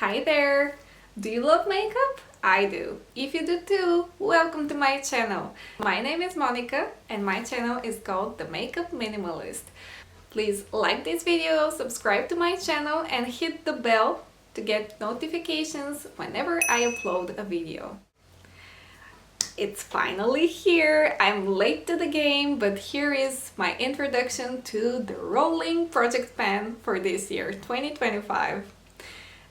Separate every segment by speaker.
Speaker 1: Hi there! Do you love makeup? I do. If you do too, welcome to my channel. My name is Monica and my channel is called The Makeup Minimalist. Please like this video, subscribe to my channel and hit the bell to get notifications whenever I upload a video. It's finally here. I'm late to the game, but here is my introduction to the rolling project pan for this year, 2025.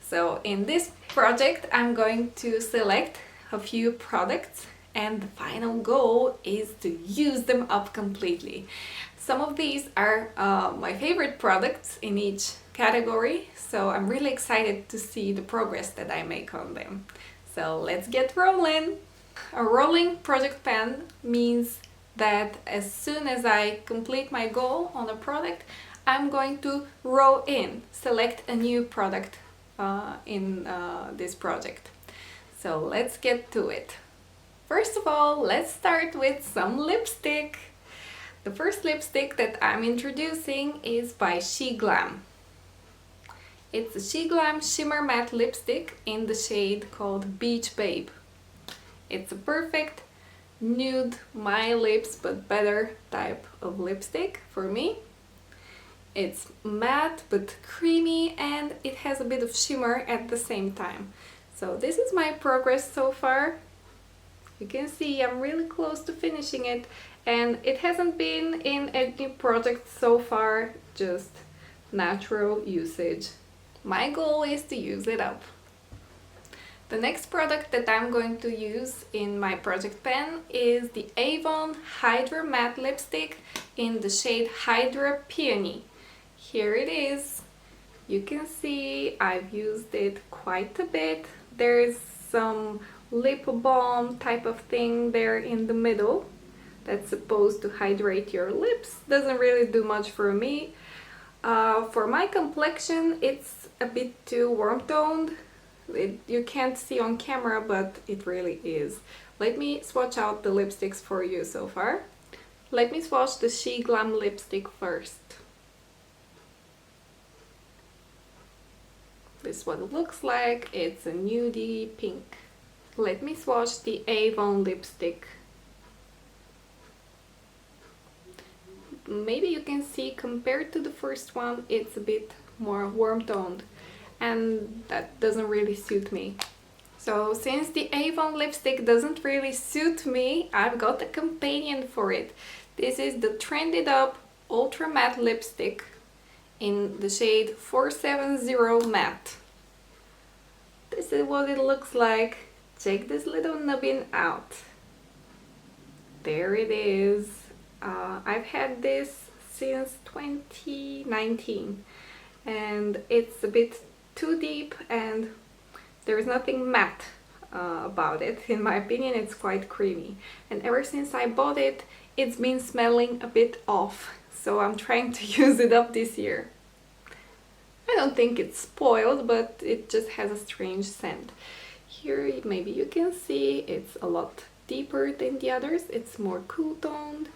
Speaker 1: So in this project, I'm going to select a few products and the final goal is to use them up completely. Some of these are my favorite products in each category, so I'm really excited to see the progress that I make on them. So let's get rolling! A rolling project pan means that as soon as I complete my goal on a product, I'm going to row in, select a new product in this project. So let's get to it. First of all, let's start with some lipstick. The first lipstick that I'm introducing is by SheGlam. It's a SheGlam Shimmer Matte Lipstick in the shade called Beach Babe. It's a perfect nude, my lips but better type of lipstick for me. It's matte but creamy and it has a bit of shimmer at the same time. So this is my progress so far. You can see I'm really close to finishing it and it hasn't been in any project so far, just natural usage. My goal is to use it up. The next product that I'm going to use in my project pan is the Avon Hydra Matte Lipstick in the shade Hydra Peony. Here it is. You can see I've used it quite a bit. There's some lip balm type of thing there in the middle that's supposed to hydrate your lips. Doesn't really do much for me. For my complexion, it's a bit too warm toned. You can't see on camera, but it really is. Let me swatch out the lipsticks for you so far. Let me swatch the SheGlam lipstick first. This is what it looks like. It's a nudie pink. Let me swatch the Avon lipstick. Maybe you can see compared to the first one, it's a bit more warm toned. And that doesn't really suit me. So since the Avon lipstick doesn't really suit me, I've got a companion for it. This is the Trended Up Ultra Matte Lipstick in the shade 470 Matte. This is what it looks like. Check this little nubbin out. There it is. I've had this since 2019 and it's a bit too deep and there's nothing matte about it. In my opinion, it's quite creamy, and ever since I bought it, it's been smelling a bit off, so I'm trying to use it up this year. I don't think it's spoiled, but it just has a strange scent. Here maybe you can see it's a lot deeper than the others. It's more cool toned,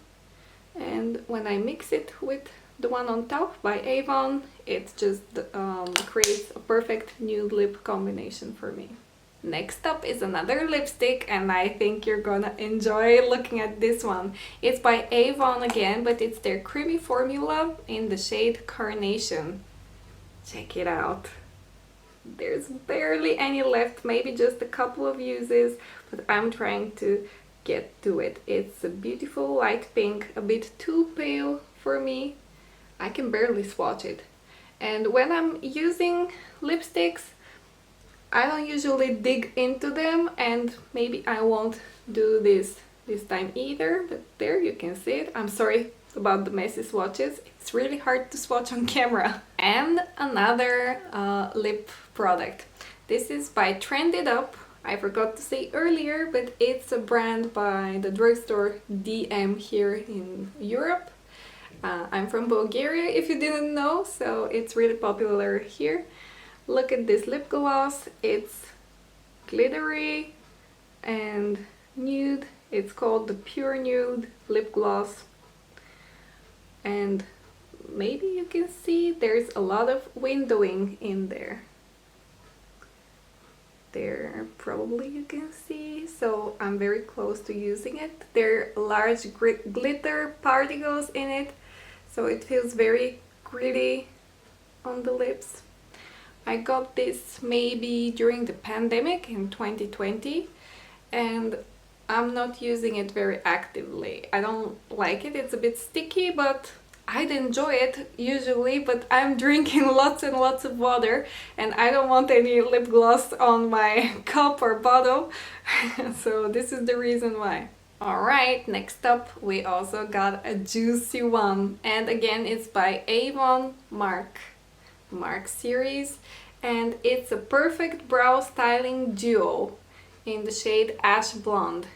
Speaker 1: and when I mix it with the one on top by Avon, it just creates a perfect nude lip combination for me. Next up is another lipstick and I think you're gonna enjoy looking at this one. It's by Avon again, but it's their creamy formula in the shade Carnation. Check it out. There's barely any left, maybe just a couple of uses, but I'm trying to get to it. It's a beautiful light pink, a bit too pale for me. I can barely swatch it. And when I'm using lipsticks, I don't usually dig into them, and maybe I won't do this time either, but there you can see it. I'm sorry about the messy swatches. It's really hard to swatch on camera. And another lip product. This is by Trended Up. I forgot to say earlier, but it's a brand by the drugstore DM here in Europe. I'm from Bulgaria, if you didn't know, so it's really popular here. Look at this lip gloss. It's glittery and nude. It's called the Pure Nude Lip Gloss. And maybe you can see there's a lot of windowing in there. there probably you can see, so I'm very close to using it. There are large glitter particles in it, so it feels very gritty on the lips. I got this maybe during the pandemic in 2020, and I'm not using it very actively. I don't like it, it's a bit sticky, but I'd enjoy it usually, but I'm drinking lots and lots of water and I don't want any lip gloss on my cup or bottle, so this is the reason why. Alright, next up we also got a juicy one, and again it's by Avon Mark series, and it's a perfect brow styling duo in the shade Ash Blonde.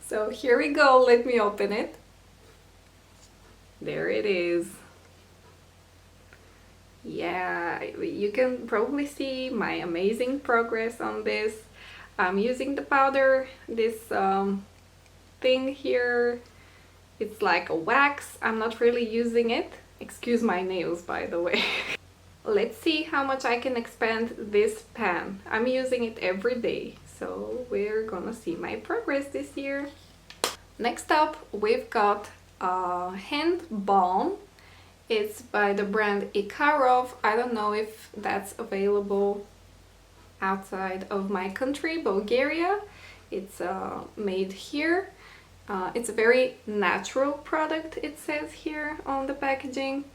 Speaker 1: So here we go, let me open it. There it is. Yeah, you can probably see my amazing progress on this. I'm using the powder, this thing here. It's like a wax. I'm not really using it. Excuse my nails, by the way. Let's see how much I can expand this pan. I'm using it every day, so we're gonna see my progress this year. Next up, we've got a hand balm. It's by the brand Ikarov. I don't know if that's available outside of my country, Bulgaria. It's made here. It's a very natural product, it says here on the packaging.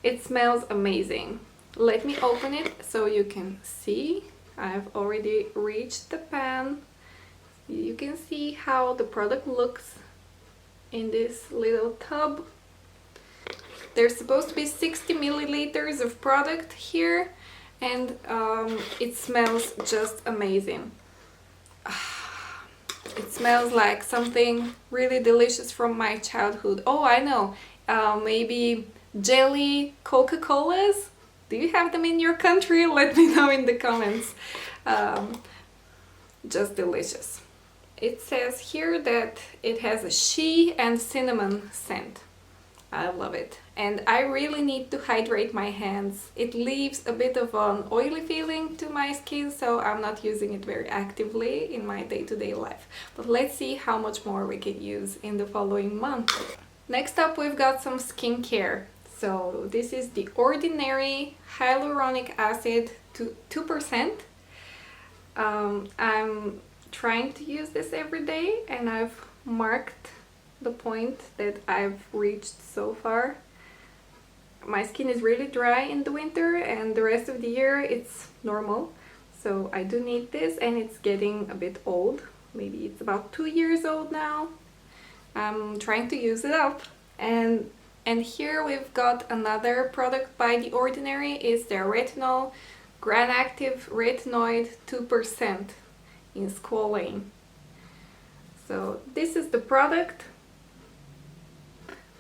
Speaker 1: It smells amazing. Let me open it so you can see. I've already reached the pan. You can see how the product looks in this little tub. There's supposed to be 60 milliliters of product here, and it smells just amazing. It smells like something really delicious from my childhood. Oh, I know, maybe jelly Coca-Colas? Do you have them in your country? Let me know in the comments. Just delicious. It says here that it has a shea and cinnamon scent. I love it. And I really need to hydrate my hands. It leaves a bit of an oily feeling to my skin, so I'm not using it very actively in my day-to-day life. But let's see how much more we can use in the following month. Next up, we've got some skincare. So this is the Ordinary Hyaluronic Acid to 2%. I'm trying to use this every day, and I've marked the point that I've reached so far. My skin is really dry in the winter, and the rest of the year it's normal. So I do need this, and it's getting a bit old. Maybe it's about 2 years old now. I'm trying to use it up. And here we've got another product by The Ordinary. It's their Retinol Gran Active Retinoid 2% in squalane. So this is the product.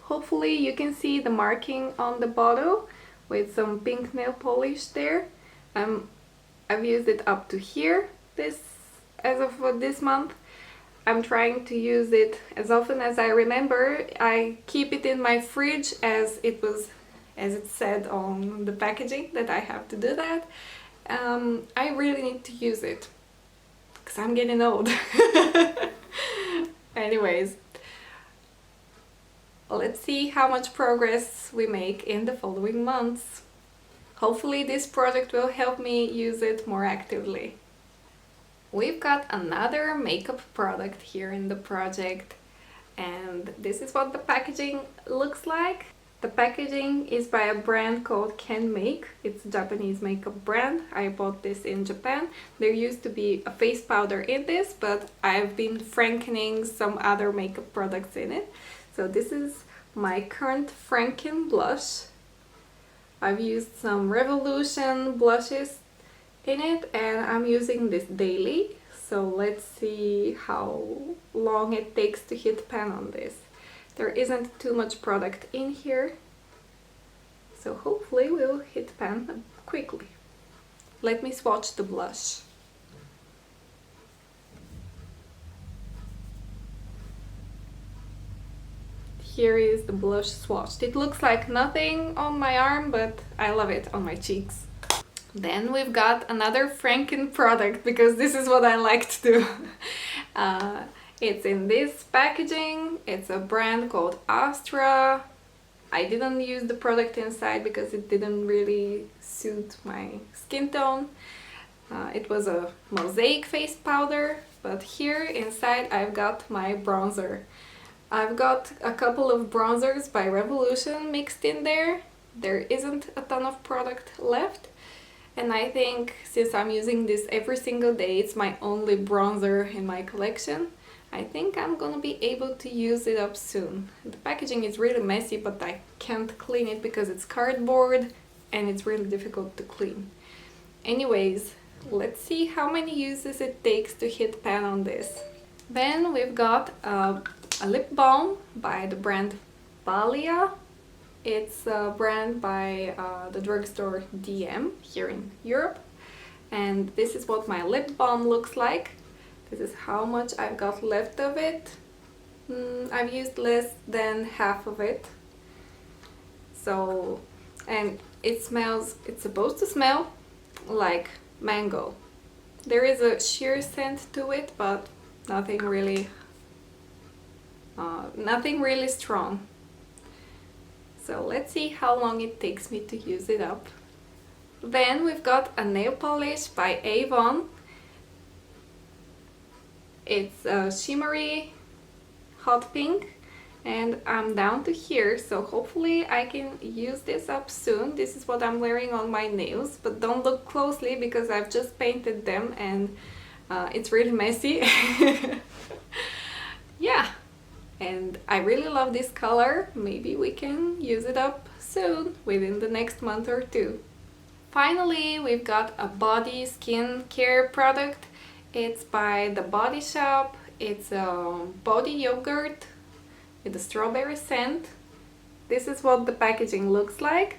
Speaker 1: Hopefully you can see the marking on the bottle with some pink nail polish there. I've used it up to here as of this month. I'm trying to use it as often as I remember. I keep it in my fridge as it said on the packaging that I have to do that. I really need to use it because I'm getting old. Anyways, let's see how much progress we make in the following months. Hopefully this product will help me use it more actively. We've got another makeup product here in the project, and this is what the packaging looks like. The packaging is by a brand called Can Make. It's a Japanese makeup brand. I bought this in Japan. There used to be a face powder in this, but I've been frankening some other makeup products in it. So this is my current Franken blush. I've used some Revolution blushes in it, and I'm using this daily. So let's see how long it takes to hit pan on this. There isn't too much product in here, so hopefully we'll hit pan quickly. Let me swatch the blush. Here is the blush swatched. It looks like nothing on my arm, but I love it on my cheeks. Then we've got another Franken product, because this is what I like to do. It's in this packaging. It's a brand called Astra. I didn't use the product inside because it didn't really suit my skin tone. It was a mosaic face powder, but here inside I've got my bronzer. I've got a couple of bronzers by Revolution mixed in there. There isn't a ton of product left, and I think since I'm using this every single day, it's my only bronzer in my collection. I think I'm gonna be able to use it up soon. The packaging is really messy, but I can't clean it because it's cardboard and it's really difficult to clean. Anyways, let's see how many uses it takes to hit pan on this. Then we've got a lip balm by the brand Balia. It's a brand by the drugstore DM here in Europe. And this is what my lip balm looks like. This is how much I've got left of it. I've used less than half of it. So, and it smells, it's supposed to smell like mango. There is a sheer scent to it, but nothing really strong. So let's see how long it takes me to use it up. Then we've got a nail polish by Avon. It's a shimmery hot pink, and I'm down to here, so hopefully I can use this up soon. This is what I'm wearing on my nails, but don't look closely because I've just painted them and it's really messy. Yeah, and I really love this color. Maybe we can use it up soon, within the next month or two. Finally, we've got a body skin care product. It's by The Body Shop. It's a body yogurt with a strawberry scent. This is what the packaging looks like.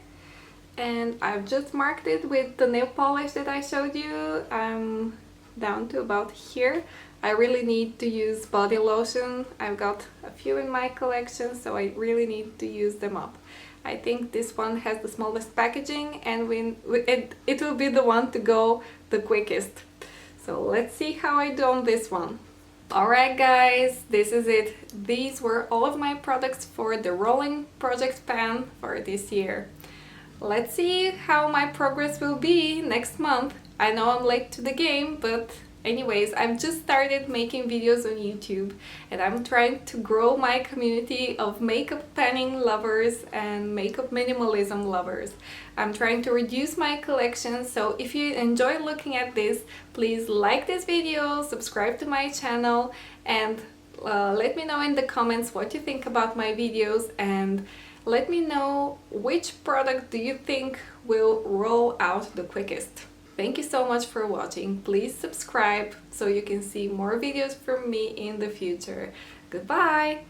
Speaker 1: And I've just marked it with the nail polish that I showed you. I'm down to about here. I really need to use body lotion. I've got a few in my collection, so I really need to use them up. I think this one has the smallest packaging, and it will be the one to go the quickest. So let's see how I do on this one. Alright guys, this is it. These were all of my products for the rolling project pan for this year. Let's see how my progress will be next month. I know I'm late to the game, but anyways, I've just started making videos on YouTube and I'm trying to grow my community of makeup panning lovers and makeup minimalism lovers. I'm trying to reduce my collection, so if you enjoy looking at this, please like this video, subscribe to my channel, and let me know in the comments what you think about my videos, and let me know which product do you think will roll out the quickest. Thank you so much for watching. Please subscribe so you can see more videos from me in the future. Goodbye!